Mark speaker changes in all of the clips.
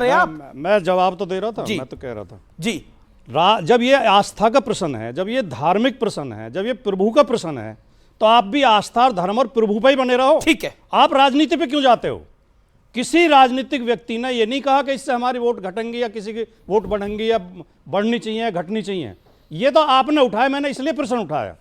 Speaker 1: मैं जवाब तो दे रहा था, मैं तो कह रहा था
Speaker 2: जी,
Speaker 1: जब ये आस्था का प्रश्न है, जब ये धार्मिक प्रश्न है, जब ये प्रभु का प्रश्न है, तो आप भी आस्था और धर्म और प्रभु पे ही बने रहो।
Speaker 2: ठीक है,
Speaker 1: आप राजनीति पे क्यों जाते हो? किसी राजनीतिक व्यक्ति ने ये नहीं कहा कि इससे हमारी वोट घटेंगी या किसी की वोट बढ़ेंगी या बढ़नी चाहिए या घटनी चाहिए। ये तो आपने उठाया, मैंने इसलिए प्रश्न उठाया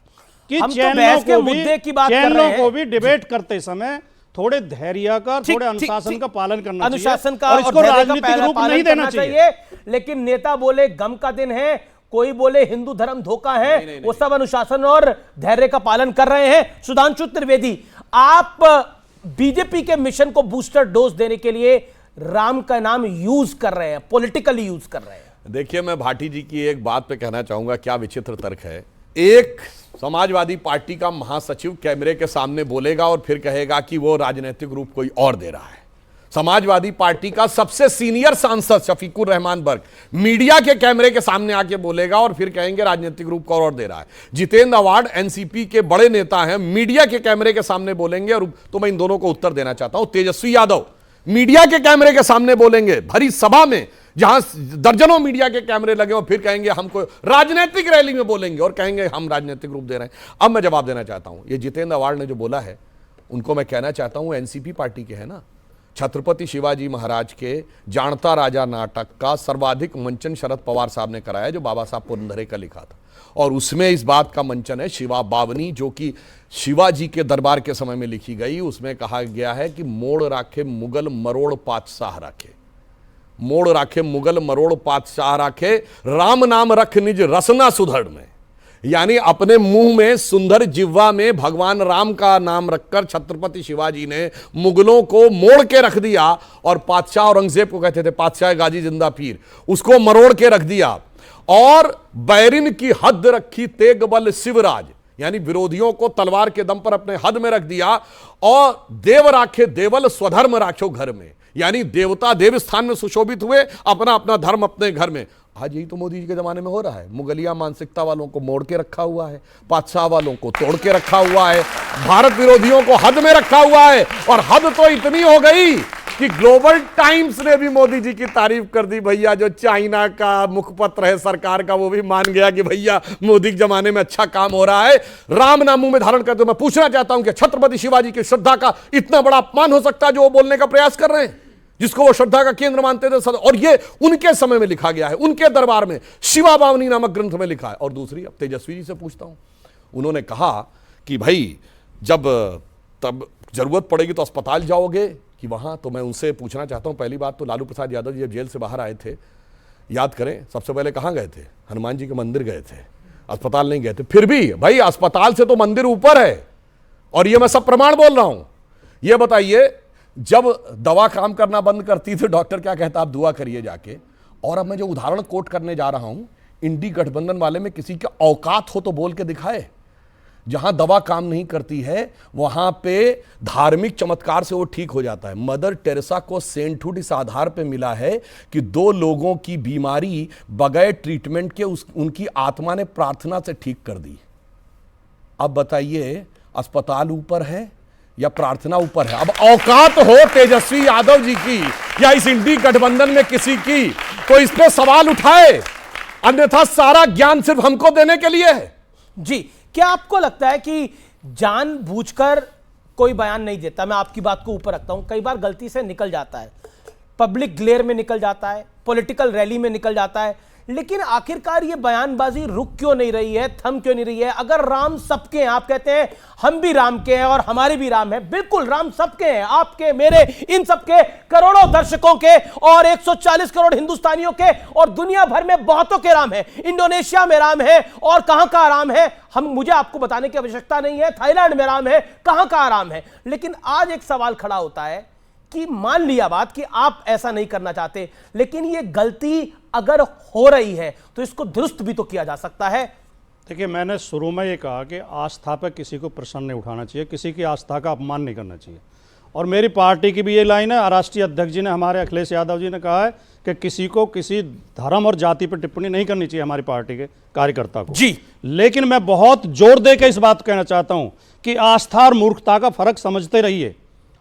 Speaker 1: कि चैनलों को भी डिबेट करते समय थोड़े धैर्य का, थोड़े अनुशासन का पालन करना चाहिए,
Speaker 2: अनुशासन का
Speaker 1: और इसको राजनीतिक रूप नहीं देना चाहिए।
Speaker 2: लेकिन नेता बोले गम का दिन है, कोई बोले हिंदू धर्म धोखा है, नहीं, वो सब अनुशासन और धैर्य का पालन कर रहे हैं। सुधांशु त्रिवेदी, आप बीजेपी के मिशन को बूस्टर डोज देने के लिए राम का नाम यूज कर रहे हैं, पॉलिटिकली यूज कर रहे हैं।
Speaker 3: देखिए, मैं भाटी जी की एक बात पे कहना चाहूंगा, क्या विचित्र तर्क है। एक समाजवादी पार्टी का महासचिव कैमरे के सामने बोलेगा और फिर कहेगा कि वो राजनीतिक रूप कोई और दे रहा है। समाजवादी पार्टी का सबसे सीनियर सांसद शफीकुर रहमान बर्क मीडिया के कैमरे के सामने आके बोलेगा और फिर कहेंगे राजनीतिक रूप को और दे रहा है। जितेंद्र अवार्ड एनसीपी के बड़े नेता हैं, मीडिया के कैमरे के सामने बोलेंगे, और तो मैं इन दोनों को उत्तर देना चाहता हूं। तेजस्वी यादव मीडिया के कैमरे के सामने बोलेंगे, भरी सभा में जहां दर्जनों मीडिया के कैमरे लगे, और फिर कहेंगे हमको राजनीतिक रैली में बोलेंगे और कहेंगे हम राजनीतिक रूप दे रहे हैं। अब मैं जवाब देना चाहता हूं, ये जितेंद्र अवार्ड ने जो बोला है उनको मैं कहना चाहता हूं, एनसीपी पार्टी के है ना। छत्रपति शिवाजी महाराज के जानता राजा नाटक का सर्वाधिक मंचन शरद पवार साहब ने कराया, जो बाबा साहब पुरंदरे का लिखा था, और उसमें इस बात का मंचन है शिवा बावनी, जो कि शिवाजी के दरबार के समय में लिखी गई। उसमें कहा गया है कि मोड़ राखे मुगल मरोड़ पातशाह राखे, मोड़ राखे मुगल मरोड़ पातशाह राखे, राम नाम रख निज रसना सुधड़ में। यानी अपने मुंह में, सुंदर जिह्वा में भगवान राम का नाम रखकर छत्रपति शिवाजी ने मुगलों को मोड़ के रख दिया, और पातशाह औरंगजेब को कहते थे पातशाह गाजी जिंदा पीर, उसको मरोड़ के रख दिया, और बैरिन की हद रखी तेग बल शिवराज, यानी विरोधियों को तलवार के दम पर अपने हद में रख दिया, और देव राखे देवल स्वधर्म राखो घर में, यानी देवता देव स्थान में सुशोभित हुए, अपना अपना धर्म अपने घर में। आज यही तो मोदी जी के जमाने में हो रहा है। मुगलिया मानसिकता वालों को मोड़ के रखा हुआ है, पातशाह वालों को तोड़ के रखा हुआ है, भारत विरोधियों को हद में रखा हुआ है, और हद तो इतनी हो गई कि ग्लोबल टाइम्स ने भी मोदी जी की तारीफ कर दी। भैया जो चाइना का मुखपत्र है सरकार का, वो भी मान गया कि भैया मोदी के जमाने में अच्छा काम हो रहा है। राम नाम मुंह में धारण करते। मैं पूछना चाहता हूं कि छत्रपति शिवाजी की श्रद्धा का इतना बड़ा अपमान हो सकता है जो वो बोलने का प्रयास कर रहे हैं, जिसको वो श्रद्धा का केंद्र मानते थे, और ये उनके समय में लिखा गया है, उनके दरबार में शिवा बावनी नामक ग्रंथ में लिखा है। और दूसरी, अब तेजस्वी जी से पूछता हूं, उन्होंने कहा कि भाई जब तब जरूरत पड़ेगी तो अस्पताल जाओगे कि वहां, तो मैं उनसे पूछना चाहता हूं, पहली बात तो लालू प्रसाद यादव जी जब जेल से बाहर आए थे, याद करें सबसे पहले कहां गए थे? हनुमान जी के मंदिर गए थे, अस्पताल नहीं गए थे। फिर भी भाई अस्पताल से तो मंदिर ऊपर है, और ये मैं सब प्रमाण बोल रहा हूं। ये बताइए, जब दवा काम करना बंद करती थी, डॉक्टर क्या कहता, आप दुआ करिए जाके। और अब मैं जो उदाहरण कोट करने जा रहा हूं, इंडी गठबंधन वाले में किसी के औकात हो तो बोल के दिखाए। जहां दवा काम नहीं करती है वहां पे धार्मिक चमत्कार से वो ठीक हो जाता है। मदर टेरेसा को सेंटहुड इस आधार पे मिला है कि 2 लोगों की बीमारी बगैर ट्रीटमेंट के उनकी आत्मा ने प्रार्थना से ठीक कर दी। अब बताइए, अस्पताल ऊपर है या प्रार्थना ऊपर है? अब औकात हो तेजस्वी यादव जी की या इस इंडी गठबंधन में किसी की, तो इस पे सवाल उठाए, अन्यथा सारा ज्ञान सिर्फ हमको देने के लिए है।
Speaker 2: जी, क्या आपको लगता है कि जानबूझकर कोई बयान नहीं देता? मैं आपकी बात को ऊपर रखता हूं, कई बार गलती से निकल जाता है, पब्लिक ग्लेयर में निकल जाता है, पॉलिटिकल रैली में निकल जाता है, लेकिन आखिरकार ये बयानबाजी रुक क्यों नहीं रही है, थम क्यों नहीं रही है? अगर राम सबके हैं, आप कहते हैं हम भी राम के हैं और हमारे भी राम हैं, बिल्कुल राम सबके हैं, आपके, मेरे, इन सबके, करोड़ों दर्शकों के और 140 करोड़ हिंदुस्तानियों के, और दुनिया भर में बहुतों के राम है। इंडोनेशिया में राम है, और कहां का राम है मुझे आपको बताने की आवश्यकता नहीं है, थाईलैंड में राम है, कहां का राम है। लेकिन आज एक सवाल खड़ा होता है कि मान लिया बात कि आप ऐसा नहीं करना चाहते, लेकिन ये गलती अगर हो रही है तो इसको दुरुस्त भी तो किया जा सकता है।
Speaker 1: देखिए, मैंने शुरू में ये कहा कि आस्था पर किसी को प्रश्न नहीं उठाना चाहिए, किसी की आस्था का अपमान नहीं करना चाहिए, और मेरी पार्टी की भी ये लाइन है। राष्ट्रीय अध्यक्ष जी ने, हमारे अखिलेश यादव जी ने कहा है कि किसी को किसी धर्म और जाति पर टिप्पणी नहीं करनी चाहिए हमारी पार्टी के कार्यकर्ता को।
Speaker 2: जी,
Speaker 1: लेकिन मैं बहुत जोर देकर इस बात कहना चाहता हूं कि आस्था और मूर्खता का फर्क समझते रहिए।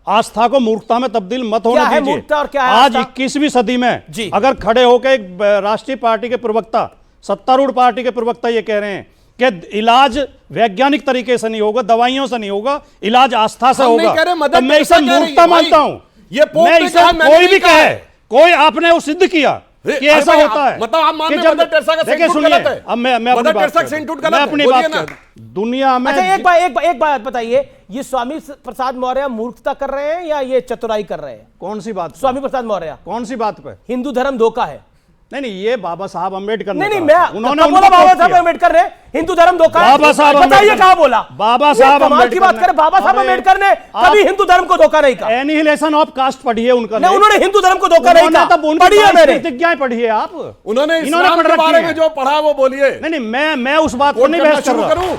Speaker 1: आस्था को मूर्खता में तब्दील मत होने
Speaker 2: क्या है
Speaker 1: दीजिए।
Speaker 2: मूर्खता और क्या है
Speaker 1: आज
Speaker 2: आस्था?
Speaker 1: 21वीं सदी में
Speaker 2: जी।
Speaker 1: अगर खड़े होकर एक राष्ट्रीय पार्टी के प्रवक्ता, सत्तारूढ़ पार्टी के प्रवक्ता ये कह रहे हैं कि इलाज वैज्ञानिक तरीके से नहीं होगा, दवाइयों से नहीं होगा, इलाज आस्था से
Speaker 3: हम नहीं
Speaker 1: होगा,
Speaker 3: कह रहे, मदर
Speaker 1: तो मैं इसे
Speaker 3: टेरेसा कह रही है,
Speaker 1: मूर्खता
Speaker 3: भाई।
Speaker 1: मानता हूं।
Speaker 3: ये पोप
Speaker 1: मैं
Speaker 3: ने
Speaker 1: इसे
Speaker 3: कहा, मैंने
Speaker 1: कोई
Speaker 3: नहीं
Speaker 1: भी
Speaker 3: कहा
Speaker 1: कहे,
Speaker 3: है।
Speaker 1: कोई आपने वो सिद्ध किया
Speaker 3: अरे
Speaker 1: कि ऐसा
Speaker 3: भाई,
Speaker 1: होता है।
Speaker 3: मतलब आप मान
Speaker 1: कि
Speaker 3: रहे
Speaker 1: जब-
Speaker 3: मदर टेरेसा का
Speaker 1: देखिए,
Speaker 3: सेंटूट
Speaker 1: सुनिए,
Speaker 3: गलत है?
Speaker 1: अब मैं अपनी
Speaker 3: मदर
Speaker 1: बात
Speaker 3: टेरेसा का
Speaker 1: कहता हूं।
Speaker 3: सेंटूट
Speaker 1: मैं
Speaker 3: गलत है,
Speaker 1: अपनी
Speaker 3: बोलिए
Speaker 1: बात
Speaker 3: ना।
Speaker 1: कहता हूं। दुनिया में
Speaker 2: अच्छा एक बात बताइए, ये स्वामी प्रसाद मौर्य मूर्खता कर रहे हैं या ये चतुराई कर रहे हैं?
Speaker 1: कौन सी बात पे?
Speaker 2: स्वामी प्रसाद मौर्य
Speaker 1: कौन सी बात पे?
Speaker 2: हिंदू धर्म धोखा है।
Speaker 1: नहीं, ये बाबा साहब अम्बेडकर ने
Speaker 2: नहीं नहीं,
Speaker 1: कहा।
Speaker 2: मैं
Speaker 1: उन्होंने
Speaker 2: कब बोला
Speaker 1: उनको
Speaker 2: बाबा
Speaker 1: कोट
Speaker 2: साहब
Speaker 1: किया।
Speaker 2: अम्बेडकर ने हिंदू धर्म धोखा है?
Speaker 1: बाबा साहब
Speaker 2: बताइए
Speaker 1: अम्बेडकर
Speaker 2: कहां
Speaker 1: ने-
Speaker 2: बोला?
Speaker 1: बाबा
Speaker 2: ये
Speaker 1: साहब
Speaker 2: कमाल की
Speaker 1: अम्बेडकर
Speaker 2: बात
Speaker 1: ने-
Speaker 2: करें, बाबा साहब
Speaker 1: अरे,
Speaker 2: अम्बेडकर ने
Speaker 1: आप-
Speaker 2: कभी हिंदू धर्म को धोखा नहीं कहा।
Speaker 1: एनिहिलेशन ऑफ कास्ट पढ़िए उनका
Speaker 2: नहीं,
Speaker 1: लेख।
Speaker 2: उन्होंने हिंदू धर्म को धोखा नहीं
Speaker 1: उन्होंने
Speaker 2: कहा।
Speaker 1: तब उनकी
Speaker 2: पढ़िए
Speaker 1: 22
Speaker 2: मैंने।
Speaker 1: प्रतिज्ञाएं पढ़िए आप।
Speaker 3: उन्होंने
Speaker 1: इन्होंने
Speaker 3: इस्लाम
Speaker 1: पढ़
Speaker 3: के
Speaker 1: रखी
Speaker 3: बारे
Speaker 1: हैं।
Speaker 3: में जो पढ़ा वो बोलिए।
Speaker 1: नहीं, मैं उस बात पर
Speaker 3: कोट
Speaker 1: नहीं
Speaker 3: करना
Speaker 1: बहस कर
Speaker 3: शुरू
Speaker 1: रहा।
Speaker 3: करूं?